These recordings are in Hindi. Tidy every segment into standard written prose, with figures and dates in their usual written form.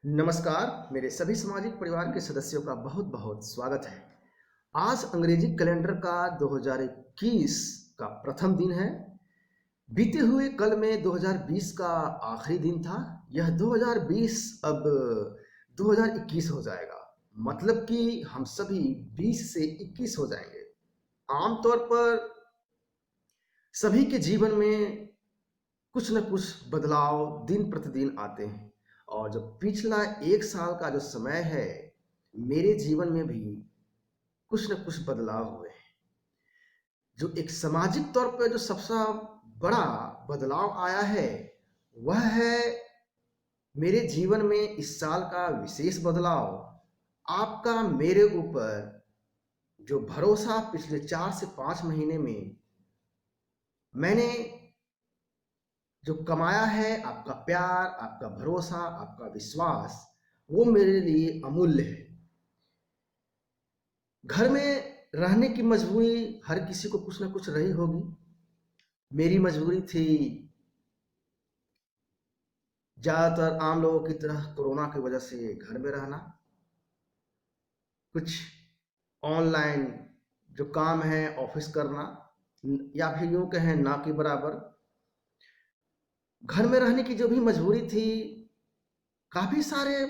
नमस्कार, मेरे सभी सामाजिक परिवार के सदस्यों का बहुत-बहुत स्वागत है। आज अंग्रेजी कैलेंडर का 2021 का प्रथम दिन है। बीते हुए कल में 2020 का आखिरी दिन था। यह 2020 अब 2021 हो जाएगा। मतलब कि हम सभी 20 से 21 हो जाएंगे। आमतौर पर सभी के जीवन में कुछ न कुछ बदलाव दिन प्रतिदिन आते हैं और जो पिछला 1 साल का जो समय है, मेरे जीवन में भी कुछ न कुछ बदलाव हुए हैं। जो एक सामाजिक तौर पे जो सबसे बड़ा बदलाव आया है, वह है मेरे जीवन में इस साल का विशेष बदलाव, आपका मेरे ऊपर जो भरोसा पिछले 4 से 5 महीने में मैंने जो कमाया है, आपका प्यार, आपका भरोसा, आपका विश्वास, वो मेरे लिए अमूल्य है। घर में रहने की मजबूरी हर किसी को कुछ ना कुछ रही होगी। मेरी मजबूरी थी ज़्यादातर आम लोगों की तरह कोरोना की वजह से घर में रहना। कुछ ऑनलाइन जो काम है ऑफिस करना, या फिर यूँ कहें ना के बराबर। घर में रहने की जो भी मजबूरी थी, काफ़ी सारे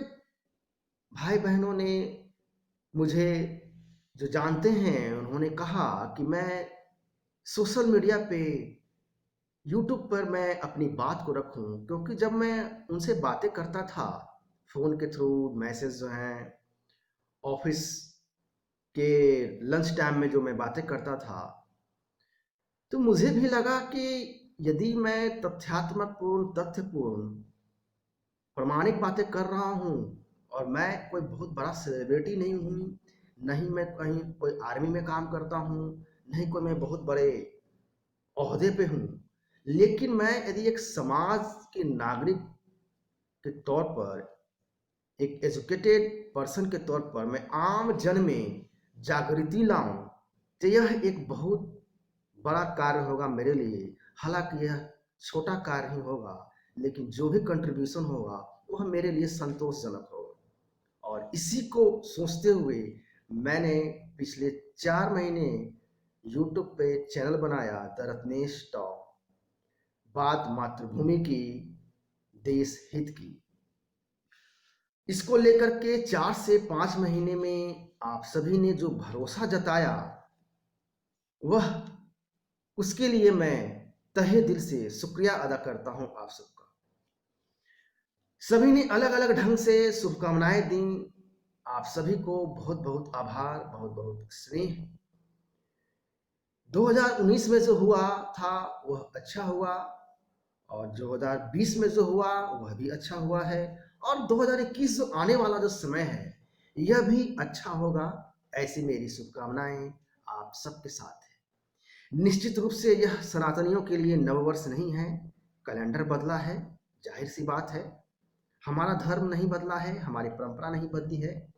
भाई-बहनों ने मुझे जो जानते हैं, उन्होंने कहा कि मैं सोशल मीडिया पे, यूट्यूब पर मैं अपनी बात को रखूं, क्योंकि जब मैं उनसे बातें करता था फ़ोन के थ्रू, मैसेज जो हैं, ऑफिस के लंच टाइम में जो मैं बातें करता था, तो मुझे भी लगा कि यदि मैं तथ्यात्मकपूर्ण, तथ्यपूर्ण, प्रामाणिक बातें कर रहा हूँ और मैं कोई बहुत बड़ा सेलिब्रिटी नहीं हूँ, नहीं मैं कहीं कोई आर्मी में काम करता हूँ, नहीं कोई मैं बहुत बड़े ओहदे पे हूँ, लेकिन मैं यदि एक समाज के नागरिक के तौर पर, एक एजुकेटेड पर्सन के तौर पर मैं आम जन में जागृति लाऊं, तो यह एक बहुत बड़ा कार्य होगा मेरे लिए। हालांकि यह छोटा कार्य ही होगा, लेकिन जो भी कंट्रीब्यूशन होगा वह मेरे लिए संतोषजनक होगा। और इसी को सोचते हुए मैंने पिछले 4 महीने यूट्यूब पे चैनल बनाया, द रत्नेश टॉक, बात मातृभूमि की, देश हित की। इसको लेकर के 4 से 5 महीने में आप सभी ने जो भरोसा जताया, वह उसके लिए मैं तहे दिल से शुक्रिया अदा करता हूं आप सबका। सभी ने अलग-अलग ढंग से शुभकामनाएं दी। आप सभी को बहुत-बहुत आभार, बहुत-बहुत स्नेह। 2019 में जो हुआ था वह अच्छा हुआ, और 2020 में जो हुआ वह भी अच्छा हुआ है, और 2021 जो आने वाला जो समय है, यह भी अच्छा होगा। ऐसी मेरी शुभकामनाएं आप सबके साथ है। निश्चित रूप से यह सनातनियों के लिए नववर्ष नहीं है। कैलेंडर बदला है, जाहिर सी बात है। हमारा धर्म नहीं बदला है, हमारी परंपरा नहीं बदली है।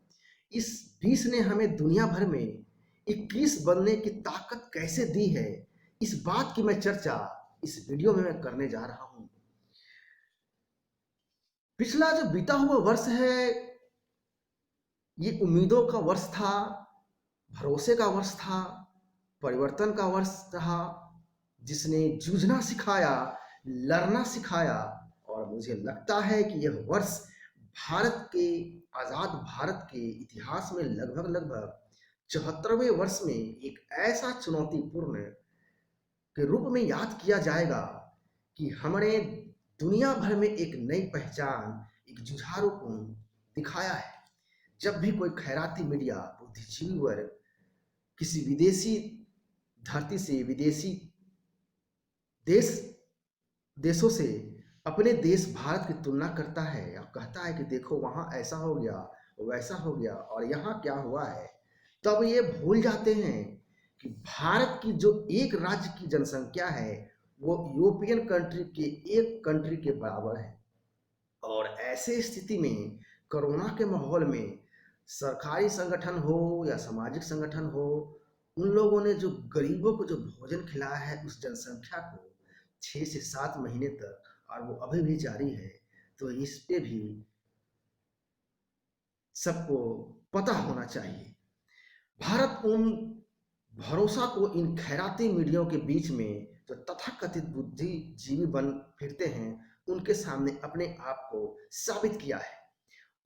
इस 20 ने हमें दुनिया भर में 21 बनने की ताकत कैसे दी है, इस बात की मैं चर्चा इस वीडियो में मैं करने जा रहा हूं। पिछला जो बीता हुआ वर्ष है, ये उम्मीदों का वर्ष था, भरोसे का वर्ष था, परिवर्तन का वर्ष रहा, जिसने जूझना सिखाया, लड़ना सिखाया। और मुझे लगता है कि यह वर्ष भारत के, आज़ाद भारत के इतिहास में लगभग 74वें वर्ष में एक ऐसा चुनौतीपूर्ण के रूप में याद किया जाएगा कि हमने दुनिया भर में एक नई पहचान, एक जुझारूपन दिखाया है। जब भी कोई खैराती मीडिया, बुद्धिजीवी वर्ग किसी विदेशी धरती से, विदेशी देश देशों से अपने देश भारत की तुलना करता है और कहता है कि देखो वहाँ ऐसा हो गया, वैसा हो गया, और यहाँ क्या हुआ है, तब ये भूल जाते हैं कि भारत की जो एक राज्य की जनसंख्या है, वो यूरोपियन कंट्री के एक कंट्री के बराबर है। और ऐसे स्थिति में, कोरोना के माहौल में, सरकारी संगठन हो या सामाजिक संगठन हो, उन लोगों ने जो गरीबों को जो भोजन खिलाया है उस जनसंख्या को 6 से 7 महीने तक, और वो अभी भी जारी है, तो इस पे भी सबको पता होना चाहिए। भारत उन भरोसा को इन खैराती मीडिया के बीच में जो तथाकथित बुद्धिजीवी बन फिरते हैं, उनके सामने अपने आप को साबित किया है।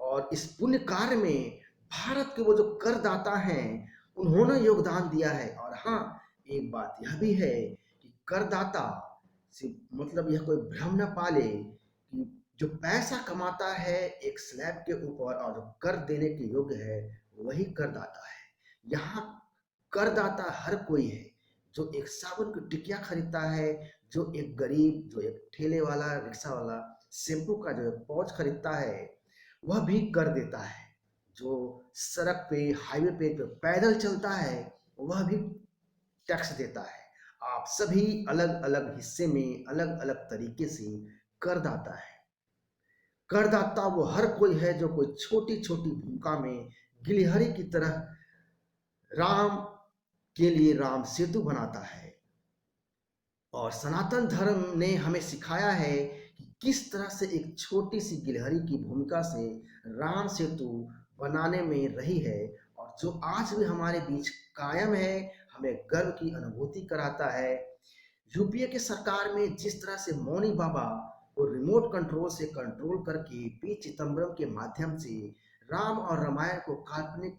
और इस पुण्य कार्य में भारत के वो जो करदाता हैं, उन्होंने योगदान दिया है। और हाँ, एक बात यह भी है कि करदाता से मतलब यह कोई भ्रम न पाले कि जो पैसा कमाता है एक स्लैब के ऊपर और जो कर देने के योग्य है, वही करदाता है। यहाँ करदाता हर कोई है, जो एक साबुन की टिकिया खरीदता है, जो एक गरीब, जो एक ठेले वाला, रिक्शा वाला शैम्पू का जो पाउच खरीदता है, वह भी कर देता है। जो सड़क पे, हाईवे पे जो पैदल चलता है, वह भी टैक्स देता है। आप सभी अलग अलग हिस्से में अलग अलग तरीके से करदाता है। करदाता वो हर कोई है जो कोई छोटी छोटी भूमिका में गिलहरी की तरह राम के लिए राम सेतु बनाता है। और सनातन धर्म ने हमें सिखाया है कि किस तरह से एक छोटी सी गिलहरी की भूमिका से राम सेतु बनाने में रही है, और जो आज भी हमारे बीच कायम है, हमें गर्व की अनुभूति कराता है। यूपीए की सरकार में जिस तरह से मौनी बाबा को रिमोट कंट्रोल से कंट्रोल करके पी चिदम्बरम के माध्यम से राम और रामायण को काल्पनिक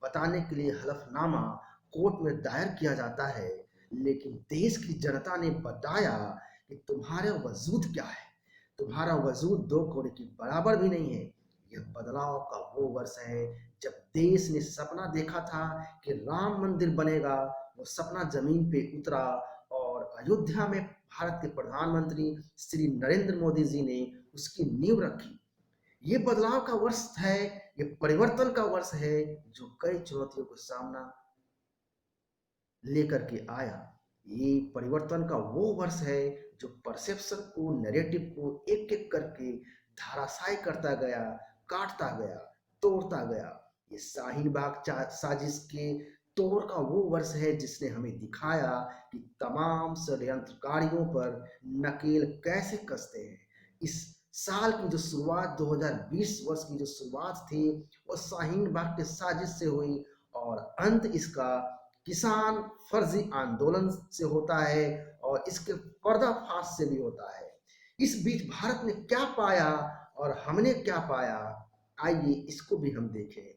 बताने के लिए हलफनामा कोर्ट में दायर किया जाता है, लेकिन देश की जनता ने बताया कि तुम्हारा वजूद क्या है, तुम्हारा वजूद दो कौड़े की बराबर भी नहीं है। यह बदलाव का वो वर्ष है जब देश ने सपना देखा था कि राम मंदिर बनेगा। वो सपना जमीन पे उतरा और अयोध्या में भारत के प्रधानमंत्री श्री नरेंद्र मोदी जी ने उसकी नींव रखी। ये बदलाव का वर्ष है, ये परिवर्तन का वर्ष है, जो कई चुनौतियों को सामना लेकर के आया। ये परिवर्तन का वो वर्ष है जो परसेप्शन को, नैरेटिव को एक एक करके धाराशायी करता गया, काटता गया, तोड़ता गया। ये शाहीन बाग साजिश के तोड़ का वो वर्ष है जिसने हमें दिखाया कि तमाम षड्यंत्रकारियों पर नकेल कैसे कसते हैं। इस साल की जो शुरुआत 2020 वर्ष की जो शुरुआत थी, वो शाहीन बाग के साजिश से हुई, और अंत इसका किसान फर्जी आंदोलन से होता है, और इसके पर्दाफाश से भी होता है। इस बीच भारत ने क्या पाया और हमने क्या पाया, आइए इसको भी हम देखें।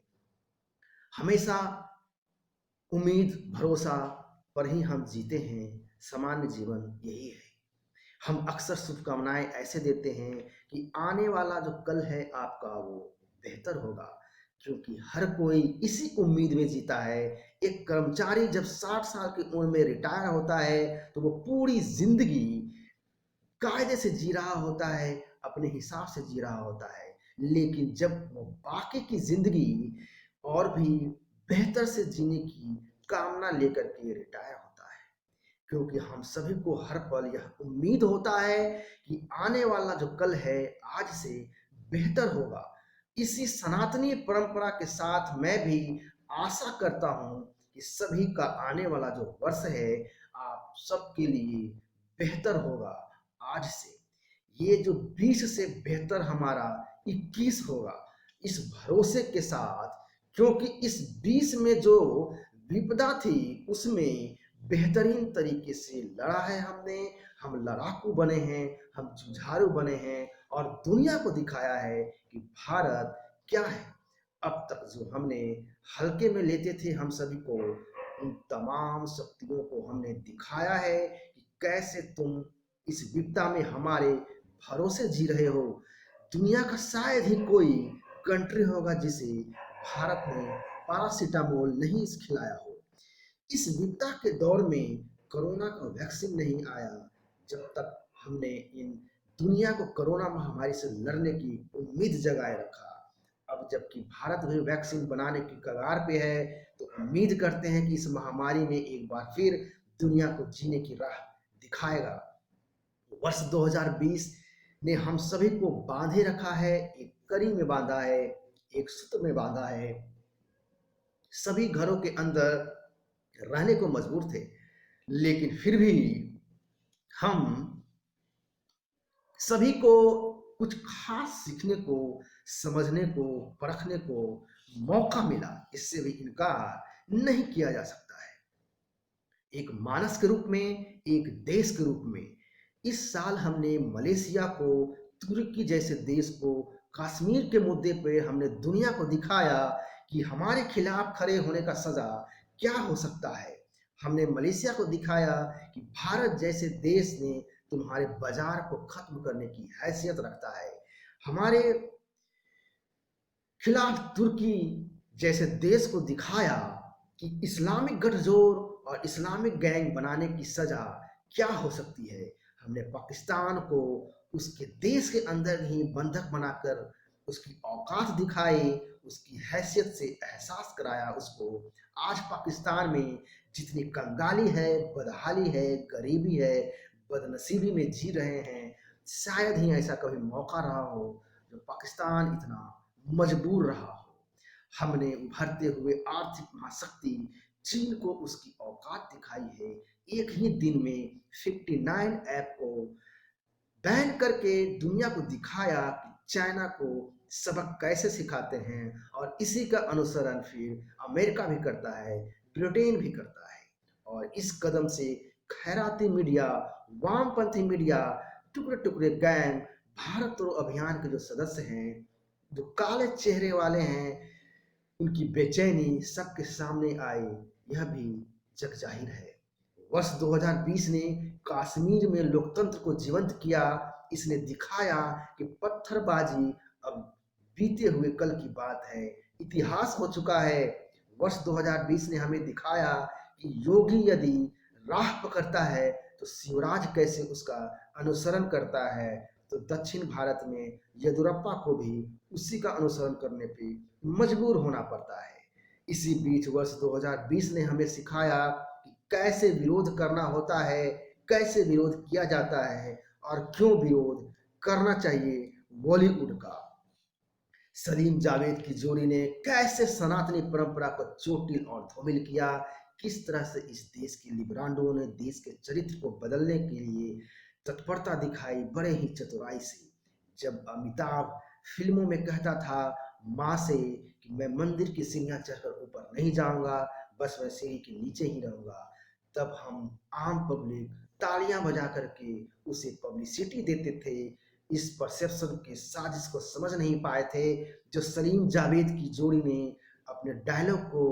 हमेशा उम्मीद, भरोसा पर ही हम जीते हैं। सामान्य जीवन यही है। हम अक्सर शुभकामनाएं ऐसे देते हैं कि आने वाला जो कल है आपका, वो बेहतर होगा, क्योंकि हर कोई इसी उम्मीद में जीता है। एक कर्मचारी जब 60 साल की उम्र में रिटायर होता है, तो वो पूरी जिंदगी कायदे से जी रहा होता है, अपने हिसाब से जी रहा होता है। लेकिन जब वो बाकी की जिंदगी और भी बेहतर से जीने की कामना लेकर के रिटायर होता है, क्योंकि हम सभी को हर पल यह उम्मीद होता है कि आने वाला जो कल है आज से बेहतर होगा। इसी सनातनी परंपरा के साथ मैं भी आशा करता हूं कि सभी का आने वाला जो वर्ष है आप सबके लिए बेहतर होगा आज से। ये जो 20 से बेहतर हमारा 21 होगा, इस भरोसे के साथ, क्योंकि इस 20 में जो विपदा थी उसमें बेहतरीन तरीके से लड़ा है हमने। हम लड़ाकू बने हैं, हम जुझारू बने हैं, और दुनिया को दिखाया है कि भारत क्या है। अब तक जो हमने हल्के में लेते थे हम सभी को, उन तमाम शक्तियों को हमने दिखाया है कि कैसे तुम इस विपदा में हमारे भरोसे जी रहे हो। दुनिया का शायद ही कोई कंट्री होगा जिसे भारत ने पैरासीटामोल नहीं खिलाया हो। इस विपदा के दौर में कोरोना का वैक्सीन नहीं आया, जब तक हमने इन दुनिया को कोरोना महामारी से लड़ने की उम्मीद जगाए रखा। अब जबकि भारत भी वैक्सीन बनाने की कगार पे है, तो उम्मीद करते हैं कि इस महामारी में एक बार फिर दुनिया को जीने की राह दिखाएगा। वर्ष 2020 ने हम सभी को बांधे रखा है, एक कड़ी में बांधा है, एक सूत्र में बांधा है। सभी घरों के अंदर रहने को मजबूर थे, लेकिन फिर भी हम सभी को कुछ खास सीखने को, समझने को, परखने को मौका मिला, इससे भी इनकार नहीं किया जा सकता है। एक मानस के रूप में, एक देश के रूप में इस साल हमने मलेशिया को, तुर्की जैसे देश को, कश्मीर के मुद्दे पे हमने दुनिया को दिखाया कि हमारे खिलाफ खड़े होने का सजा क्या हो सकता है। हमने मलेशिया को दिखाया कि भारत जैसे देश ने तुम्हारे बाजार को खत्म करने की हैसियत रखता है। हमारे खिलाफ तुर्की जैसे देश को दिखाया कि इस्लामिक गठजोड़ और इस्लामिक गैंग बनाने की सजा क्या हो सकती है। हमने पाकिस्तान को उसके देश के अंदर ही बंधक बनाकर उसकी औकात दिखाई, उसकी हैसियत से एहसास कराया उसको। आज पाकिस्तान में जितनी कंगाली है, बदहाली है, गरीबी है, बदनसीबी में जी रहे हैं, शायद ही ऐसा कभी मौका रहा हो जो पाकिस्तान इतना मजबूर रहा हो। हमने उभरते हुए आर्थिक महाशक्ति चीन को उसकी औकात दिखाई है। एक ही दिन में 59 ऐप को बैन करके दुनिया को दिखाया कि चाइना को सबक कैसे सिखाते हैं, और इसी का अनुसरण फिर अमेरिका भी करता है, ब्रिटेन भी करता है। और इस कदम से खैराती मीडिया, वामपंथी मीडिया, टुकड़े टुकड़े गैंग, भारत तोड़ो अभियान के जो सदस्य हैं, जो काले चेहरे वाले हैं, उनकी बेचैनी सबके सामने आई, यह भी जग जाहिर है। वर्ष 2020 ने कश्मीर में लोकतंत्र को जीवंत किया। इसने दिखाया कि पत्थरबाजी अब बीते हुए कल की बात है, इतिहास हो चुका है। वर्ष 2020 ने हमें दिखाया कि योगी यदि राह पकड़ता है तो शिवराज कैसे उसका अनुसरण करता है। तो दक्षिण भारत में येदियुरप्पा को भी उसी का अनुसरण करने पे मजबूर होना पड़ता है। इसी बीच वर्ष 2020 ने हमें सिखाया कि कैसे विरोध करना होता है, कैसे विरोध किया जाता है, और क्यों विरोध करना चाहिए। बॉलीवुड का सलीम जावेद की जोड़ी ने कैसे सनातनी परंपरा को चोटिल और धूमिल किया, किस तरह से इस देश के लिबरांडों ने देश के चरित्र को बदलने के लिए तत्परता दिखाई बड़े ही चतुराई से। जब अमिताभ फिल्मों में कहता था माँ से कि मैं मंदिर की सीढ़ियाँ चढ़कर ऊपर नहीं जाऊंगा, बस मैं सीढ़ी के नीचे ही रहूंगा, तब हम आम पब्लिक तालियां बजा करके उसे पब्लिसिटी देते थे। इस परसेप्शन के साजिश को समझ नहीं पाए थे जो सलीम जावेद की जोड़ी ने अपने डायलॉग को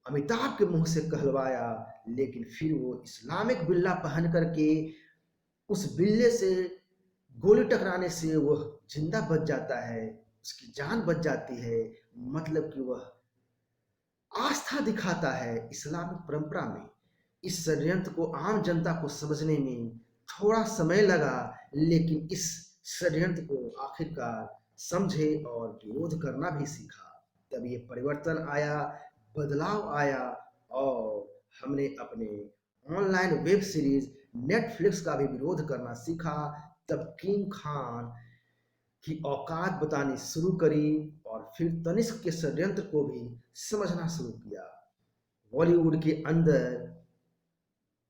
अमिताभ के मुंह से कहलवाया। लेकिन फिर वो इस्लामिक बिल्ला पहन करके उस बिल्ले से गोली टकराने से वह जिंदा बच जाता है, उसकी जान बच जाती है। मतलब कि वह आस्था दिखाता है इस्लामिक परंपरा में। इस षड्यंत्र को आम जनता को समझने में थोड़ा समय लगा, लेकिन इस षड्यंत्र को आखिरकार समझे और विरोध करना भी सीखा। तब ये परिवर्तन आया, बदलाव आया, और हमने अपने ऑनलाइन वेब सीरीज नेटफ्लिक्स का भी विरोध करना सीखा। तब किंग खान की औकात बतानी शुरू करी, और फिर तनिष्क के षड्यंत्र को भी समझना शुरू किया। बॉलीवुड के अंदर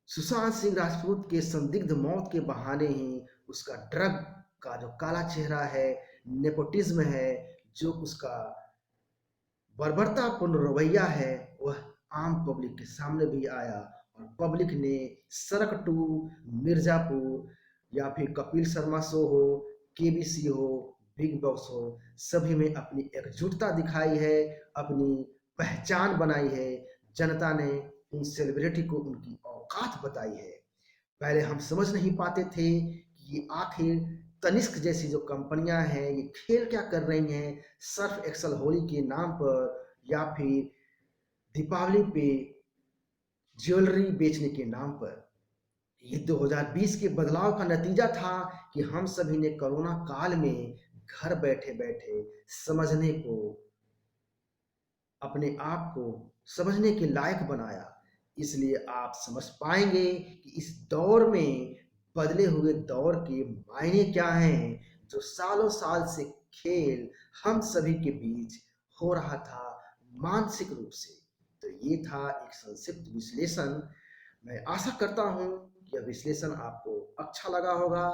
सुशांत सिंह राजपूत के संदिग्ध मौत के बहाने ही उसका ड्रग का जो काला चेहरा है, नेपोटिज्म है, जो उसका बर्बरतापूर्ण रवैया है, वह आम पब्लिक के सामने भी आया। और पब्लिक ने सड़क टू मिर्जापुर या फिर कपिल शर्मा शो हो, केबीसी हो, बिग बॉस हो, सभी में अपनी एकजुटता दिखाई है, अपनी पहचान बनाई है। जनता ने उन सेलिब्रिटी को उनकी औकात बताई है। पहले हम समझ नहीं पाते थे कि ये आखिर तनिष्क जैसी जो कंपनियां हैं ये खेल क्या कर रही हैं, सर्फ एक्सल होली के नाम पर या फिर दीपावली पे ज्वेलरी बेचने के नाम पर। ये 2020 के बदलाव का नतीजा था कि हम सभी ने कोरोना काल में घर बैठे बैठे समझने को, अपने आप को समझने के लायक बनाया। इसलिए आप समझ पाएंगे कि इस दौर में, बदले हुए दौर के मायने क्या हैं, जो सालों साल से खेल हम सभी के बीच हो रहा था मानसिक रूप से। तो ये था एक संक्षिप्त विश्लेषण। मैं आशा करता हूँ कि यह विश्लेषण आपको अच्छा लगा होगा।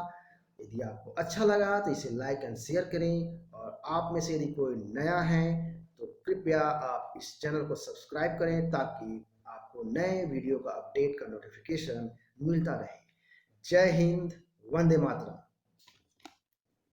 यदि आपको अच्छा लगा तो इसे लाइक एंड शेयर करें, और आप में से यदि कोई नया है तो कृपया आप इस चैनल को सब्सक्राइब करें ताकि आपको नए वीडियो का अपडेट का नोटिफिकेशन मिलता रहे। जय हिंद, वंदे मातरम।